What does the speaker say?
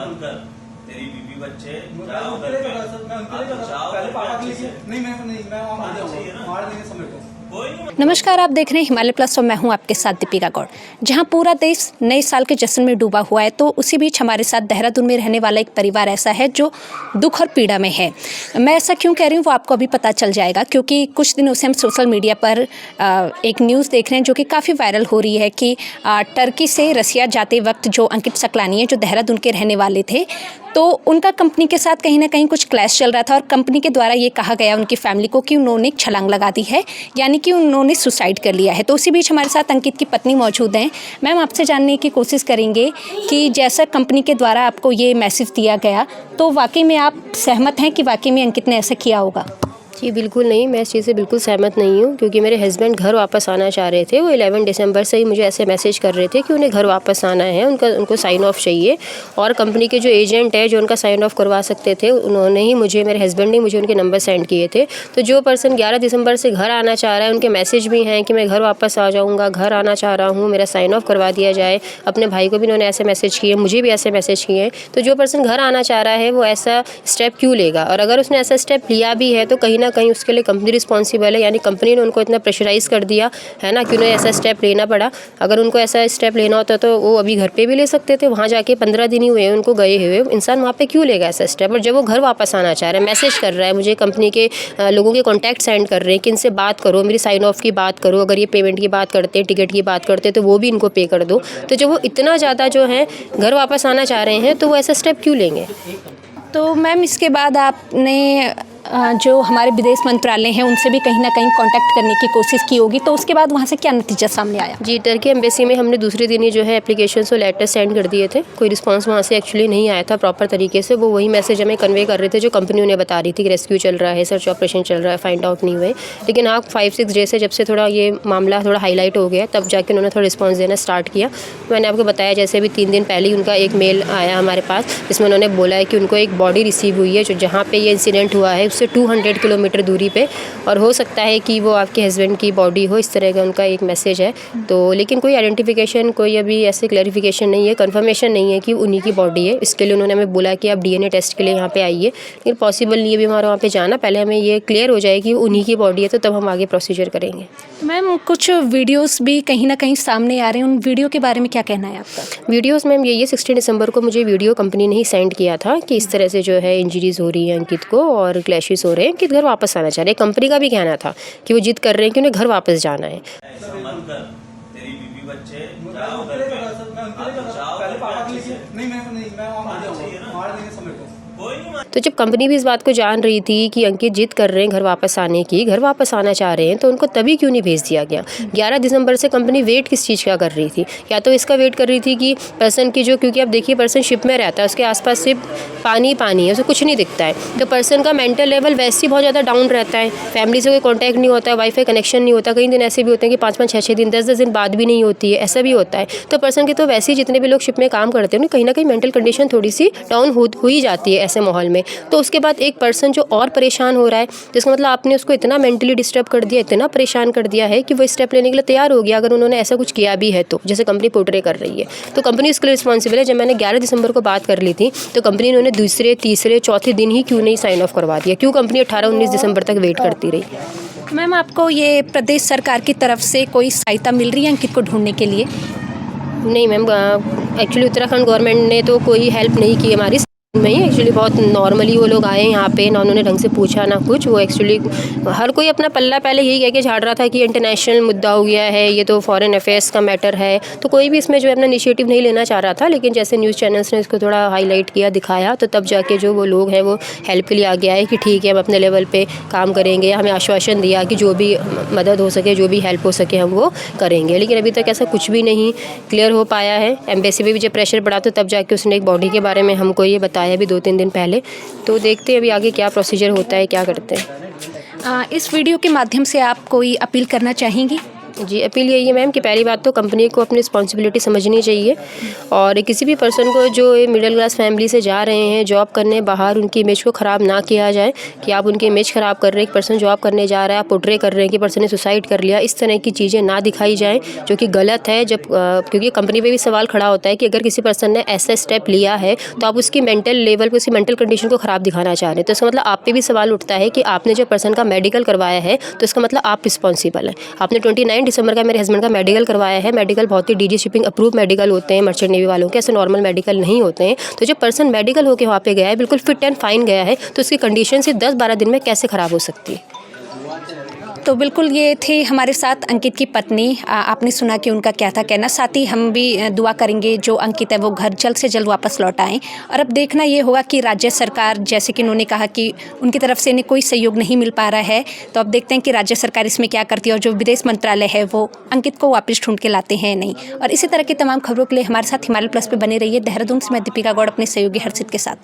मत कर, तेरी बीवी बच्चे मैं जाओ उनके घर लिए पे। कर रहा सर, मैं उनके लिए कर रहा जाओ पहले घर पे पापा के अच्छे लिए से। नहीं मैं वहाँ आना मार चाहिए ना। मार देंगे समय को। कोई नहीं। नमस्कार, आप देख रहे हैं हिमालय प्लस और मैं हूं आपके साथ दीपिका गौड़। जहां पूरा देश नए साल के जश्न में डूबा हुआ है, तो उसी बीच हमारे साथ देहरादून में रहने वाला एक परिवार ऐसा है जो दुख और पीड़ा में है। मैं ऐसा क्यों कह रही हूं वो आपको अभी पता चल जाएगा, क्योंकि कुछ दिनों से हम सोशल मीडिया पर एक न्यूज़ देख रहे हैं जो कि काफ़ी वायरल हो रही है कि टर्की से रसिया जाते वक्त जो अंकित सकलानी है, जो देहरादून के रहने वाले थे, तो उनका कंपनी के साथ कहीं ना कहीं कुछ क्लैश चल रहा था और कंपनी के द्वारा ये कहा गया उनकी फैमिली को कि उन्होंने छलांग लगा दी है, यानी कि उन्होंने सुसाइड कर लिया है। तो उसी बीच हमारे साथ अंकित की पत्नी मौजूद हैं। मैम, आपसे जानने की कोशिश करेंगे कि जैसा कंपनी के द्वारा आपको ये मैसेज दिया गया, तो वाकई में आप सहमत हैं कि वाकई में अंकित ने ऐसा किया होगा? जी बिल्कुल नहीं, मैं इस चीज़ से बिल्कुल सहमत नहीं हूँ, क्योंकि मेरे हस्बैंड घर वापस आना चाह रहे थे। वो 11 दिसंबर से ही मुझे ऐसे मैसेज कर रहे थे कि उन्हें घर वापस आना है, उनको साइन ऑफ चाहिए। और कंपनी के जो एजेंट है जो उनका साइन ऑफ करवा सकते थे, उन्होंने ही मुझे, मेरे हस्बैंड ने मुझे उनके नंबर सेंड किए थे। तो जो पर्सन 11 दिसंबर से घर आना चाह रहा है, उनके मैसेज भी हैं कि मैं घर वापस आ जाऊँगा, घर आना चाह रहा हूँ, मेरा साइन ऑफ करवा दिया जाए। अपने भाई को भी उन्होंने ऐसे मैसेज किए, मुझे भी ऐसे मैसेज किए हैं। तो जो पर्सन घर आना चाह रहा है वो ऐसा स्टेप क्यों लेगा? और अगर उसने ऐसा स्टेप लिया भी है तो कहीं ना कहीं उसके लिए कंपनी रिस्पॉन्सिबल है, यानी कंपनी ने उनको इतना प्रेशराइज़ कर दिया है ना कि उन्हें ऐसा स्टेप लेना पड़ा। अगर उनको ऐसा स्टेप लेना होता तो वो अभी घर पे भी ले सकते थे। वहाँ जाके 15 दिन ही हुए उनको गए हुए, इंसान वहाँ पे क्यों लेगा ऐसा स्टेप? और जब वो घर वापस आना चाह रहा है, मैसेज कर रहा है, मुझे कंपनी के लोगों के कॉन्टैक्ट सेंड कर रहे हैं कि इनसे बात करो, मेरी साइन ऑफ की बात करो, अगर ये पेमेंट की बात करते हैं, टिकट की बात करते हैं तो वो भी इनको पे कर दो। तो जब वो इतना ज़्यादा जो है घर वापस आना चाह रहे हैं तो वो ऐसा स्टेप क्यों लेंगे? तो मैम, इसके बाद आपने जो हमारे विदेश मंत्रालय हैं उनसे भी कहीं ना कहीं कांटेक्ट करने की कोशिश की होगी, तो उसके बाद वहाँ से क्या नतीजा सामने आया? जी, टर्की एम्बेसी में हमने दूसरे दिन ही जो है एप्लीकेशंस और लेटर सेंड कर दिए थे। कोई रिस्पांस वहाँ से एक्चुअली नहीं आया था प्रॉपर तरीके से। वो वही मैसेज हमें कन्वे कर रहे थे जो कंपनी उन्हें बता रही थी कि रेस्क्यू चल रहा है, सर्च ऑपरेशन चल रहा है, फाइंड आउट नहीं हुए। लेकिन हाँ, 5-6 डे से जब से थोड़ा ये मामला थोड़ा हाईलाइट हो गया, तब जाके उन्होंने थोड़ा रिस्पॉन्स देना स्टार्ट किया। मैंने आपको बताया जैसे अभी 3 दिन पहले ही उनका एक मेल आया हमारे पास, जिसमें उन्होंने बोला है कि उनको एक बॉडी रिसीव हुई है जो जहाँ पे ये इंसिडेंट हुआ है उससे 200 किलोमीटर दूरी पे, और हो सकता है कि वो आपके हस्बैंड की बॉडी हो। इस तरह का उनका एक मैसेज है। तो लेकिन कोई आइडेंटिफिकेशन, कोई अभी ऐसे क्लैरिफिकेशन नहीं है, कंफर्मेशन नहीं है कि उन्हीं की बॉडी है। इसके लिए उन्होंने हमें बोला कि आप डीएनए टेस्ट के लिए यहाँ पे आइए, लेकिन पॉसिबल नहीं है भी हमारा वहाँ पे जाना। पहले हमें ये क्लियर हो जाए कि उन्हीं की बॉडी है, तो तब हम आगे प्रोसीजर करेंगे। मैम, कुछ वीडियोस भी कहीं ना कहीं सामने आ रहे हैं, उन वीडियो के बारे में क्या कहना है आपका? वीडियोस मैम ये 16 दिसंबर को मुझे वीडियो कंपनी ने ही सेंड किया था कि इस तरह से जो है इंजरीज हो रही है अंकित को और क्लैशेस हो रहे हैं, अंकित घर वापस आना चाह रहे हैं। कंपनी का भी कहना था कि वो जिद कर रहे हैं कि उन्हें घर वापस जाना है। ऐसा मत कर, तेरी बीवी बच्चे मैं जाओ उनके घर लिए पे। कर रहा सर, मैं उनके लिए कर रहा जाओ पहले घर पे पापा के अच्छे लिए से। नहीं मैं वहाँ चाहिए ना। मार देंगे समय को। कोई नहीं। तो जब कंपनी भी इस बात को जान रही थी कि अंकित जिद कर रहे हैं घर वापस आने की, घर वापस आना चाह रहे हैं, तो उनको तभी क्यों नहीं भेज दिया गया? 11 दिसंबर से कंपनी वेट किस चीज़ का कर रही थी? या तो इसका वेट कर रही थी कि पर्सन की जो, क्योंकि आप देखिए पर्सन शिप में रहता है, उसके आसपास सिर्फ पानी पानी है, उसे कुछ नहीं दिखता है, तो पर्सन का मेंटल लेवल वैसे ही बहुत ज़्यादा डाउन रहता है। फैमिली से कोई कॉन्टैक्ट नहीं होता है, वाईफाई कनेक्शन नहीं होता। कई दिन ऐसे भी होते हैं कि 5-5, 6-6 दिन, 10-10 दिन बाद भी नहीं होती है, ऐसा भी होता है। तो पर्सन की तो वैसे ही जितने भी लोग शिप में काम करते हैं कहीं ना कहीं मेंटल कंडीशन थोड़ी सी डाउन हो ही जाती है ऐसे माहौल में। तो उसके बाद एक पर्सन जो और परेशान हो रहा है, जिसका मतलब आपने उसको इतना मेंटली डिस्टर्ब कर दिया, इतना परेशान कर दिया है कि वो स्टेप लेने के लिए तैयार हो गया, अगर उन्होंने ऐसा कुछ किया भी है तो, जैसे कंपनी पोर्ट्रे कर रही है। तो कंपनी इसके लिए रिस्पॉन्सिबल है। जब मैंने 11 दिसंबर को बात कर ली थी तो कंपनी ने उन्हें दूसरे, तीसरे, चौथे दिन ही क्यों नहीं साइन ऑफ करवा दिया? क्यों कंपनी 18-19 दिसंबर तक वेट करती रही? मैम, आपको ये प्रदेश सरकार की तरफ से कोई सहायता मिल रही है अंकित को ढूंढने के लिए? नहीं मैम, एक्चुअली उत्तराखंड गवर्नमेंट ने तो कोई हेल्प नहीं की हमारी में ही। एक्चुअली बहुत नॉर्मली वो लोग आए यहाँ पे, ना उन्होंने ढंग से पूछा ना कुछ। वो एक्चुअली हर कोई अपना पल्ला पहले यही कह के झाड़ रहा था कि इंटरनेशनल मुद्दा हो गया है, ये तो फॉरेन अफेयर्स का मैटर है, तो कोई भी इसमें जो है अपना इनिशिएटिव नहीं लेना चाह रहा था। लेकिन जैसे न्यूज़ चैनल्स ने इसको थोड़ा हाईलाइट किया, दिखाया, तो तब जाके जो वो लोग हैं वो हेल्प के लिए आ गया है कि ठीक है हम अपने लेवल पे काम करेंगे। हमें आश्वासन दिया कि जो भी मदद हो सके, जो भी हेल्प हो सके हम वो करेंगे। लेकिन अभी तक ऐसा कुछ भी नहीं क्लियर हो पाया है। एम्बेसी पे भी जब प्रेशर बढ़ा तो तब जाके उसने एक बॉडी के बारे में हमको ये बताया भी 2-3 दिन पहले। तो देखते हैं अभी आगे क्या प्रोसीजर होता है, क्या करते हैं। इस वीडियो के माध्यम से आप कोई अपील करना चाहेंगी? जी, अपील यही है मैम कि पहली बात तो कंपनी को अपनी रिस्पॉन्सिबिलिटी समझनी चाहिए और किसी भी पर्सन को जो ये मिडिल क्लास फैमिली से जा रहे हैं जॉब करने बाहर, उनकी इमेज को ख़राब ना किया जाए कि आप उनकी इमेज ख़राब कर रहे हैं। एक पर्सन जॉब करने जा रहा है, आप पोर्ट्रे कर रहे हैं कि पर्सन ने सुसाइड कर लिया, इस तरह की चीज़ें ना दिखाई जाएँ जो कि गलत है। जब क्योंकि कंपनी पे भी सवाल खड़ा होता है कि अगर किसी पर्सन ने ऐसा स्टेप लिया है तो आप उसकी मेंटल लेवल पर, उसकी मेंटल कंडीशन को ख़राब दिखाना चाह रहे हैं, तो इसका मतलब आप पे भी सवाल उठता है कि आपने जो पर्सन का मेडिकल करवाया है तो इसका मतलब आप रिस्पॉन्सिबल हैं। आपने 29 दिसंबर का मेरे हस्बैंड का मेडिकल करवाया है। मेडिकल बहुत ही डीजी शिपिंग अप्रूव मेडिकल होते हैं मर्चेंट नेवी वालों के, ऐसे नॉर्मल मेडिकल नहीं होते हैं। तो जब पर्सन मेडिकल होकर वहाँ पे गया है, बिल्कुल फिट एंड फाइन गया है, तो उसकी कंडीशन सिर्फ 10-12 दिन में कैसे ख़राब हो सकती है। तो बिल्कुल ये थे हमारे साथ अंकित की पत्नी। आपने सुना कि उनका क्या था कहना। साथ ही हम भी दुआ करेंगे जो अंकित है वो घर जल्द से जल्द वापस लौट आएँ। और अब देखना ये होगा कि राज्य सरकार, जैसे कि उन्होंने कहा कि उनकी तरफ से इन्हें कोई सहयोग नहीं मिल पा रहा है, तो अब देखते हैं कि राज्य सरकार इसमें क्या करती है और जो विदेश मंत्रालय है वो अंकित को वापस ढूंढ के लाते हैं नहीं। और इसी तरह की तमाम खबरों के लिए हमारे साथ हिमालय प्लस पे बने रहिए। देहरादून से मैं दीपिका गौड़ अपने सहयोगी हर्षित के साथ।